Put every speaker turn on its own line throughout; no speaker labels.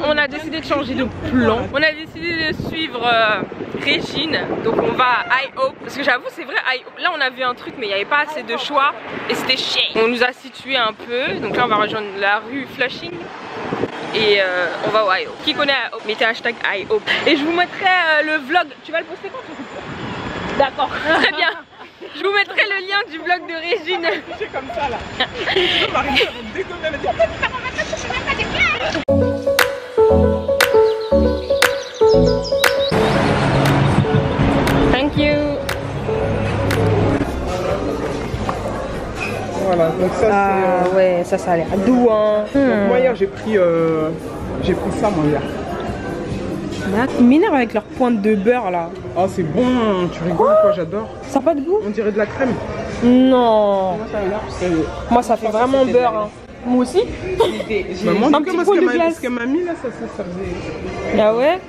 on a décidé de changer de plan. On a décidé de suivre Régine. Donc on va à IHOP. Parce que j'avoue c'est vrai, IHOP, là on a vu un truc mais il n'y avait pas assez de choix. Et c'était chiant. On nous a situé un peu. Donc là on va rejoindre la rue Flushing. Et on va au IHOP. Qui connaît IHOP? Mettez hashtag IHOP. Et je vous mettrai le vlog. Tu vas le poster quand? D'accord, très bien. Je vous mettrai le lien du vlog de Régine.
C'est comme ça là.
Thank you.
Voilà, donc ça c'est...
ouais, ça a l'air doux hein.
Donc moi hier j'ai pris ça moi hier.
Ils m'énervent avec leur pointe de beurre là.
Oh c'est bon, tu rigoles quoi, j'adore.
Ça n'a pas de goût?
On dirait de la crème.
Non.
Moi
ça fait vraiment beurre hein. Moi aussi.
Maman,
un petit pot de glace.
Ce qu'elle m'a mis là, ça faisait...
Ah ouais?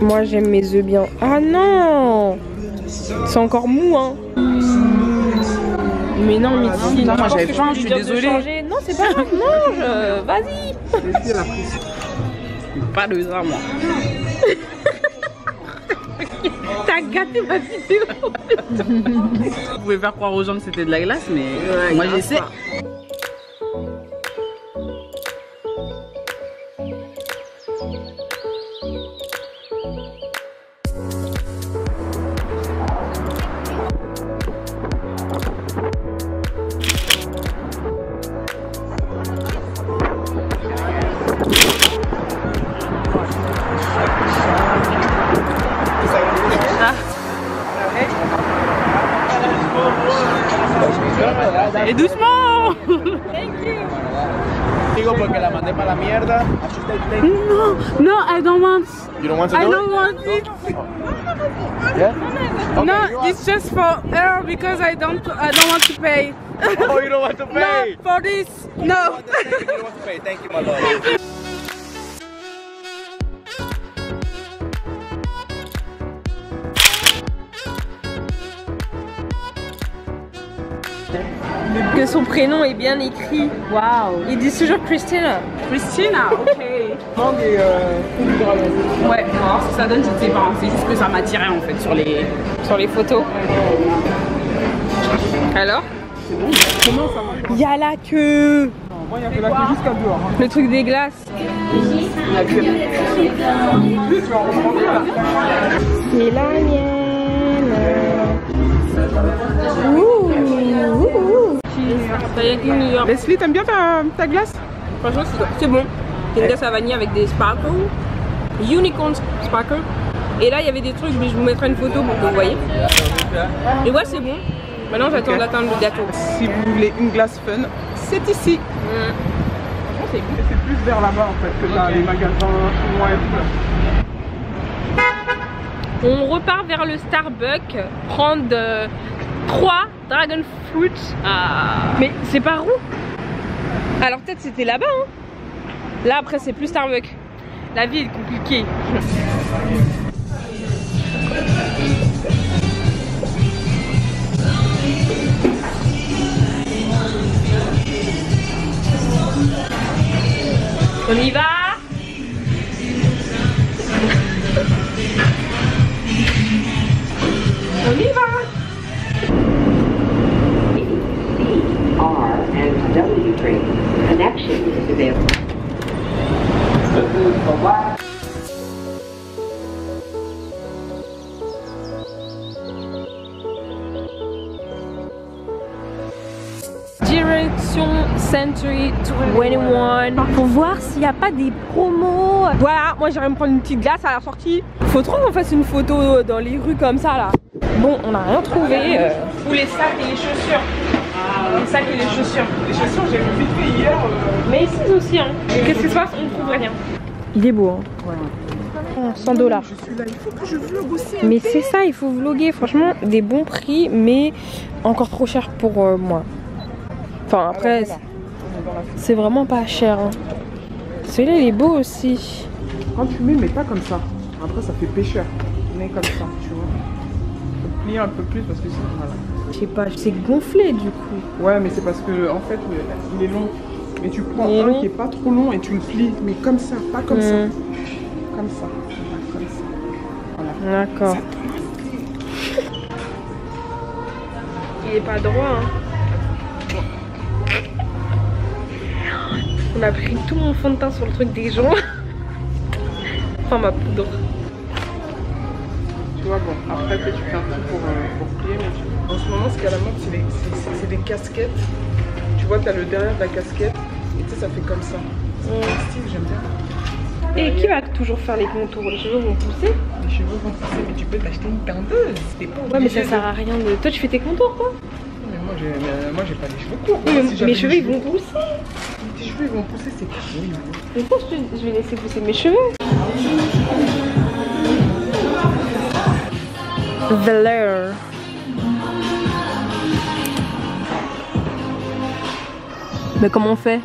Moi j'aime mes œufs bien. Ah non, c'est encore mou hein. Mais non Mitzi,
non, moi j'avais faim, je suis désolée.
Non c'est pas grave, mange, vas-y.
Pas de ça moi.
T'as gâté ma vidéo.
Vous pouvez faire croire aux gens que c'était de la glace, mais ouais, moi j'essaie. Et doucement.
Digo porque la mandé para la mierda.
No, no, I don't want.
You don't want to do
I
it?
don't want it.
Yeah? Okay,
No, it's just for her because I don't want to pay.
Oh, you don't want to pay?
No, for this, no.
You don't want to pay. Thank you, my love.
Que son prénom est bien écrit.
Wow.
Ils disent toujours Christina.
Christina, ok.
Mangue et
Ouais, on va voir ce que ça donne, je ne sais pas. C'est juste que ça m'attirait en fait sur les
photos. Alors?
comment ça marche?
Il y a la queue.
Moi il y avait la queue jusqu'à dehors.
Le truc des glaces. C'est la mienne. Ça y est, New York.
Leslie, t'aimes bien ta glace?
Franchement, c'est bon. C'est une glace à vanille avec des sparkles. Unicorn sparkle. Et là, il y avait des trucs, mais je vous mettrai une photo pour que vous voyez. Et ouais, c'est bon. Maintenant, j'attends d'atteindre le gâteau.
Si vous voulez une glace fun, c'est ici.
Franchement, c'est cool.
C'est plus vers là-bas en fait que dans les magasins chinois et tout.
On repart vers le Starbucks, prendre 3 Dragon Fruit. Mais c'est par où? Alors peut-être c'était là-bas hein. Là après c'est plus Starbucks. La vie est compliquée. On y va? On y va!
R and W train. Connection is available.
Direction Century 21 pour voir s'il n'y a pas des promos. Voilà, moi j'irai me prendre une petite glace à la sortie. Faut trop qu'on fasse une photo dans les rues comme ça là. Bon, on n'a rien trouvé.
Ou les sacs et les chaussures. Les sacs et les chaussures. Les chaussures, j'ai vite fait hier.
Mais ici aussi, hein. Qu'est-ce qui se passe? On ne trouve rien. Il est beau, hein. Ouais. 100 $.
Je suis là, il faut que je vlog aussi.
Mais c'est ça, il faut vlogger. Franchement, des bons prix, mais encore trop cher pour moi. Enfin, après, c'est vraiment pas cher. Hein. Celui-là, il est beau aussi.
Quand tu mets, mais pas comme ça. Après, ça fait pêcheur. Mais comme ça, tu vois. Faut plier un peu plus parce que sinon, voilà.
Je sais pas, c'est gonflé du coup.
Ouais, mais c'est parce que, en fait, il est long. Mais tu prends un qui est pas trop long et tu le plies. Mais comme ça, pas comme ça. Comme ça. Voilà, comme ça. Voilà.
D'accord. Il est pas droit, hein. On a pris tout mon fond de teint sur le truc des gens. Enfin, ma poudre.
Tu vois, bon, après tu fais un truc pour plier. Mais en ce moment, ce qu'il y a à la mode, c'est des casquettes. Tu vois, t'as le derrière de la casquette. Et tu sais, ça fait comme ça. C'est un style, j'aime bien.
Et qui va toujours faire les contours? Les cheveux vont pousser?
Les cheveux vont pousser, mais tu peux t'acheter une teinteuse. T'es pas
Ouais, mais ça sert à rien de. Toi, tu fais tes contours, quoi?
Mais moi, j'ai pas les cheveux courts.
Oui,
Moi,
mais
si
mes
j'avais
cheveux,
les
ils vont pousser.
Tes cheveux, ils vont pousser, c'est quoi? Oui,
Mais pourquoi je vais laisser pousser mes cheveux? Valeur. Mais comment on fait?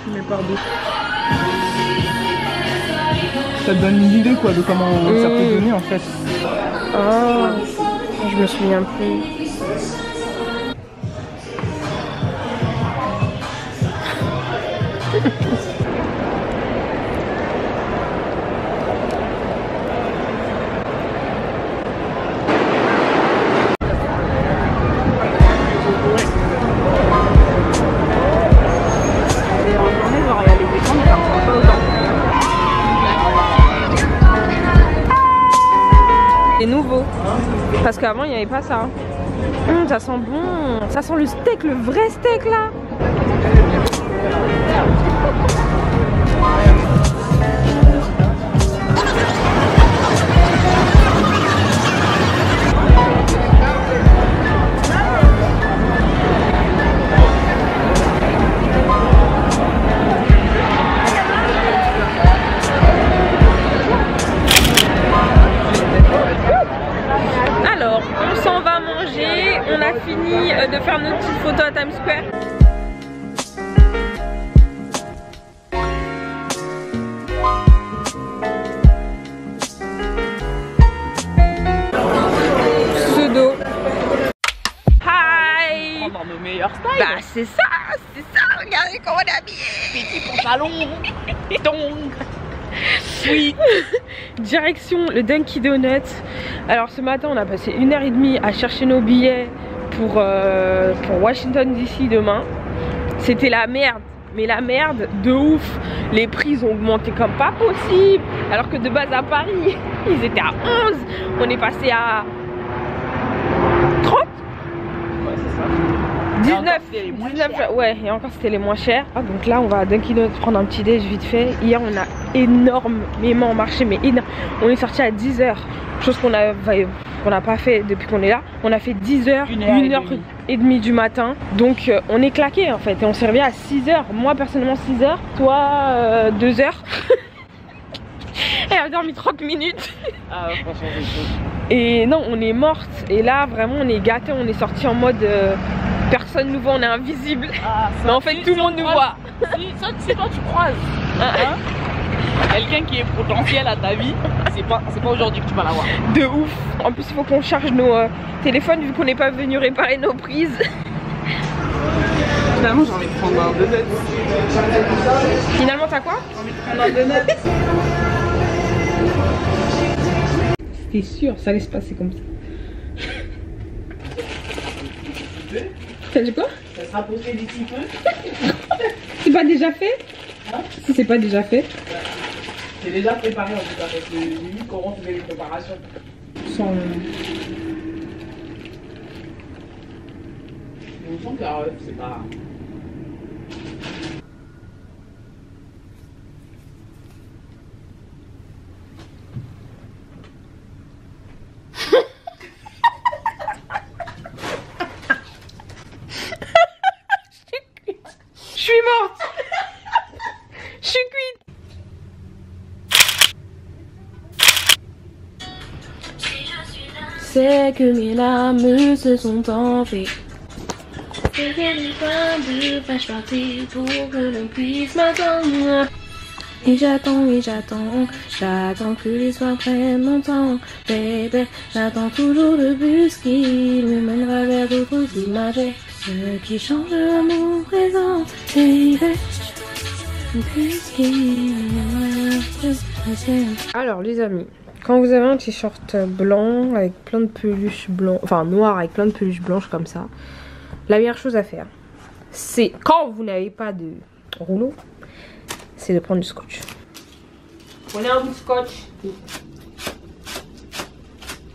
Tu mets par deux. Ça te donne une idée quoi de comment ça peut donner en fait.
Ah, je me souviens plus. C'est nouveau. Parce qu'avant il n'y avait pas ça. Ça sent bon. Ça sent le steak, le vrai steak là. Alors, on s'en va manger. On a fini de faire notre petite photo à Times Square. Pseudo. Hi.
Dans nos meilleurs styles.
Bah c'est ça. Regardez comment on est habillé.
Petit pantalon. Donc. Oui.
Direction le Dunkin' Donuts. Alors ce matin on a passé 1h30 à chercher nos billets pour Washington DC demain. C'était la merde, mais la merde de ouf. Les prix ont augmenté comme pas possible. Alors que de base à Paris ils étaient à 11. On est passé à 30.
Ouais, c'est ça.
19,
les moins
19
chers.
ouais, et encore c'était les moins chers. Ah, donc là on va à Dunkin' Donuts prendre un petit déj vite fait. Hier on a énormément marché, mais énorme. On est sorti à 10h, chose qu'on n'a pas fait depuis qu'on est là. On a fait 10h, 1h30 du matin. Donc on est claqué en fait. Et on s'est réveillé à 6h. Moi personnellement 6h, toi 2h. Elle a dormi 30 minutes.
Ah ouais, franchement, c'est chaud.
Et non, on est morte. Et là vraiment on est gâté. On est sorti en mode personne nous voit, on est invisible.
Ah,
mais en fait tout le monde nous voit.
Si toi tu croises quelqu'un qui est potentiel à ta vie, c'est pas aujourd'hui que tu vas l'avoir.
De ouf. En plus il faut qu'on charge nos téléphones vu qu'on n'est pas venu réparer nos prises.
Finalement j'ai envie de prendre un donut.
Finalement t'as quoi?
J'ai envie de prendre un donut.
T'es sûr, ça allait se passer comme ça. T'as dit quoi?
Ça sera posé d'ici peu.
C'est pas déjà fait? Si c'est pas déjà fait.
C'est déjà préparé en tout cas, parce que j'ai vu comment tu fais les préparations.
Sans...
Il me semble que c'est pas...
Je suis morte. Je suis cuite. C'est que mes larmes se sont enflées. C'est que les points de fâche partir pour que l'on puisse m'attendre. Et j'attends, j'attends que les soirs prennent mon temps, bébé. J'attends toujours le bus qui me mènera vers d'autres images. Ce qui change mon présent, baby. Alors les amis, quand vous avez un t-shirt blanc avec plein de peluches blanches, enfin noir avec plein de peluches blanches comme ça, la meilleure chose à faire, c'est quand vous n'avez pas de rouleau, c'est de prendre du scotch. Prenez un bout de scotch.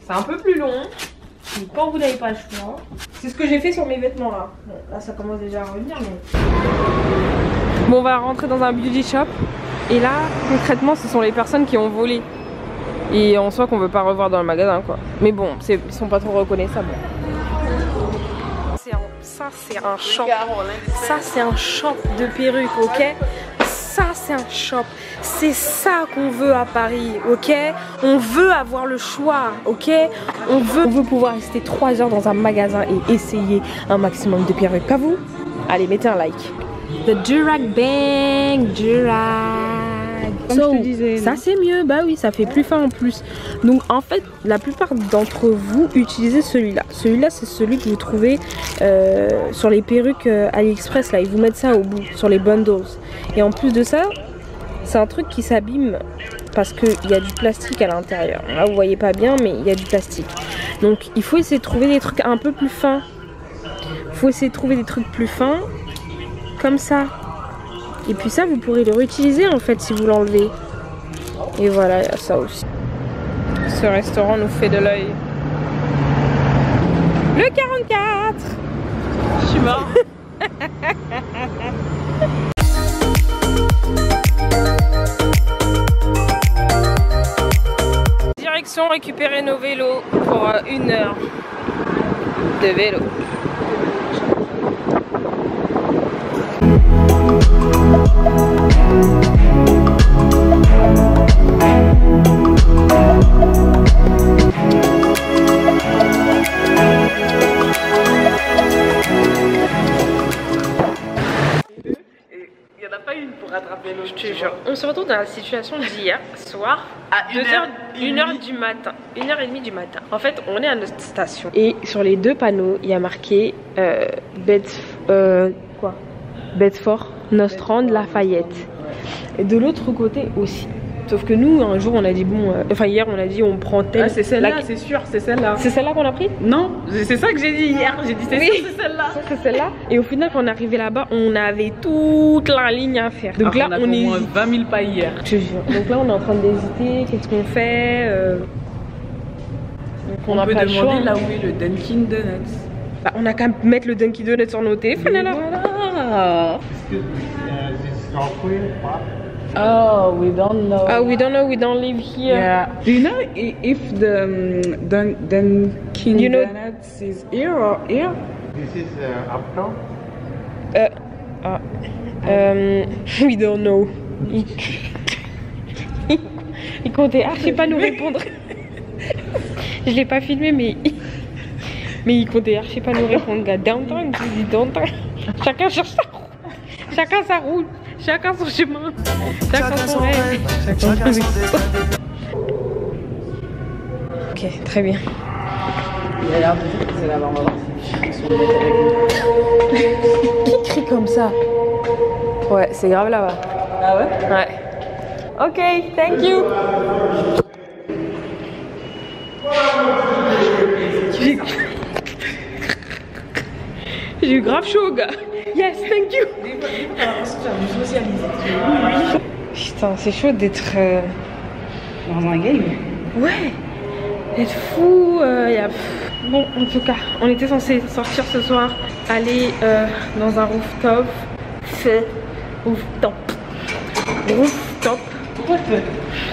C'est un peu plus long. Et quand vous n'avez pas le choix, c'est ce que j'ai fait sur mes vêtements là. Bon, là ça commence déjà à revenir mais... Bon, on va rentrer dans un beauty shop. Et là, concrètement, ce sont les personnes qui ont volé. Et en soi qu'on veut pas revoir dans le magasin quoi. Mais bon, ils sont pas trop reconnaissables. Ça c'est un shop. Ça c'est un shop de perruques, ok? Ça c'est un shop. C'est ça qu'on veut à Paris, ok? On veut avoir le choix, ok? On veut pouvoir rester 3 heures dans un magasin et essayer un maximum de perruques. Pas vous? Allez, mettez un like. The Durag Bang, Durag.
Comme je te disais,
ça c'est mieux, bah oui, ça fait plus fin en plus. Donc en fait, la plupart d'entre vous utilisez celui-là. Celui-là, c'est celui que vous trouvez sur les perruques AliExpress. Là, ils vous mettent ça au bout, sur les bundles. Et en plus de ça, c'est un truc qui s'abîme parce qu'il y a du plastique à l'intérieur. Là, vous voyez pas bien, mais il y a du plastique. Donc il faut essayer de trouver des trucs un peu plus fins. Il faut essayer de trouver des trucs plus fins, comme ça. Et puis ça, vous pourrez le réutiliser en fait si vous l'enlevez. Et voilà, il y a ça aussi. Ce restaurant nous fait de l'œil. Le 44. Je suis mort. Direction récupérer nos vélos pour 1 heure de vélo. Je te jure, on se retrouve dans la situation d'hier soir à 1h du matin, 1h30 du matin. En fait, on est à notre station et sur les 2 panneaux, il y a marqué Bedford, Nostrand, Lafayette. Et de l'autre côté aussi. Sauf que nous, un jour, on a dit bon, enfin hier, on a dit on prend telle.
Ah, c'est celle-là, c'est sûr, c'est celle-là.
C'est celle-là qu'on a pris?
Non, c'est ça que j'ai dit hier. J'ai dit c'est celle-là.
C'est celle-là. Et au final, quand on est arrivé là-bas, on avait toute la ligne à faire. Donc là,
on est au moins 20 000 pas hier.
Je te jure. Donc là, on est en train d'hésiter. Qu'est-ce qu'on fait? Donc
on peut demander là où est le Dunkin' Donuts.
Bah, on a qu'à mettre le Dunkin' Donuts sur nos téléphones alors.
Voilà. Oh, we don't know.
Oh, we don't know. We don't live here.
Yeah. Do you know if the Dunkin' Donuts is here or here?
This is uptown.
We don't know. Il comptait archi pas nous répondre. Je l'ai pas filmé, mais il comptait archi pas nous répondre. Gars, downtown, je dis downtown. Chacun cherche sa route. Chacun sa route. Chacun son chemin. Chacun son rêve. Chacun son Ok, très bien.
Il a l'air de dire que c'est là-bas, on va voir si
Qui crie comme ça? Ouais, c'est grave là-bas.
Ah ouais?
Ouais. Ok, thank you. J'ai eu grave chaud, gars. Yes, thank you. Putain, c'est chaud d'être
dans un game.
Ouais, d'être fou. Bon, en tout cas, on était censé sortir ce soir, aller dans un rooftop. Rooftop.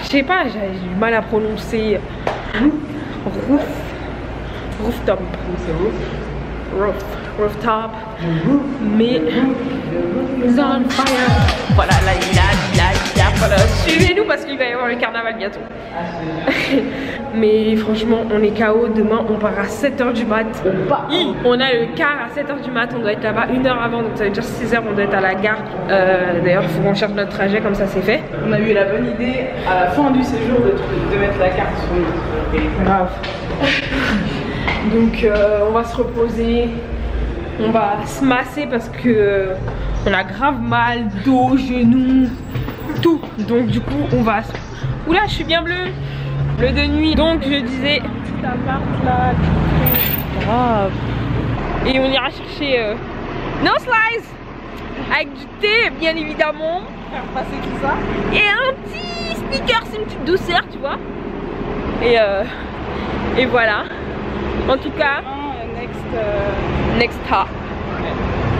Je sais pas, j'ai du mal à prononcer. Rooftop. Rooftop. Mais on fire. Voilà, là, voilà. Suivez-nous parce qu'il va y avoir le carnaval bientôt. Mais franchement, on est KO. Demain, on part à 7h du mat. On a le car à 7h du mat. On doit être là-bas 1 heure avant. Donc ça veut dire 6h, on doit être à la gare. D'ailleurs, il faut qu'on cherche notre trajet. Comme ça, c'est fait.
On a eu la bonne idée à la fin du séjour de mettre la carte sur notre téléphone.
Grave. Donc, on va se reposer. On va se masser parce que On a grave mal, dos, genoux, tout. Donc du coup on va... Oula, je suis bien bleue. Bleu de nuit. Donc je disais... Ça marque là, grave. Et on ira chercher no slice avec du thé bien évidemment.
Faire passer tout ça.
Et un petit sneaker, c'est une petite douceur tu vois. Et voilà. En tout cas, next stop.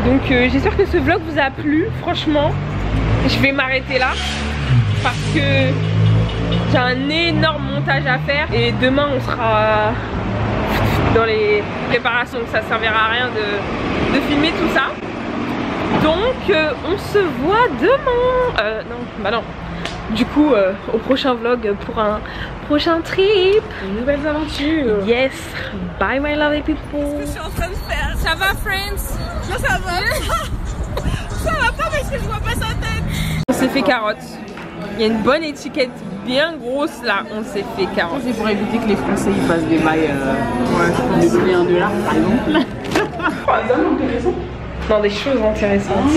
Donc j'espère que ce vlog vous a plu. Franchement, je vais m'arrêter là parce que j'ai un énorme montage à faire et demain on sera dans les préparations, donc ça servira à rien de filmer tout ça. Donc on se voit demain. Non, bah non. Du coup au prochain vlog pour un prochain trip.
De nouvelles aventures.
Yes. Bye my lovely people.
Je suis en train de faire.
Ça va friends?
Non, ça va. Ça va pas parce que je vois pas sa tête.
On s'est fait carotte. Il y a une bonne étiquette bien grosse là. On s'est fait carotte.
C'est pour éviter que les Français ils fassent des bails de donner $1 par exemple.
Non, des choses intéressantes.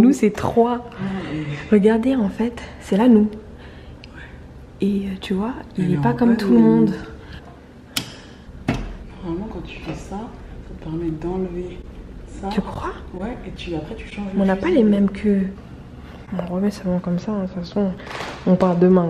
Nous c'est 3. Regardez en fait, c'est là nous. Et tu vois, il est pas comme tout le monde.
Vraiment quand tu fais ça, ça te permet d'enlever ça.
Tu crois?
Ouais, et après tu changes.
On n'a pas les mêmes que... On remet seulement comme ça, de toute façon, on part demain.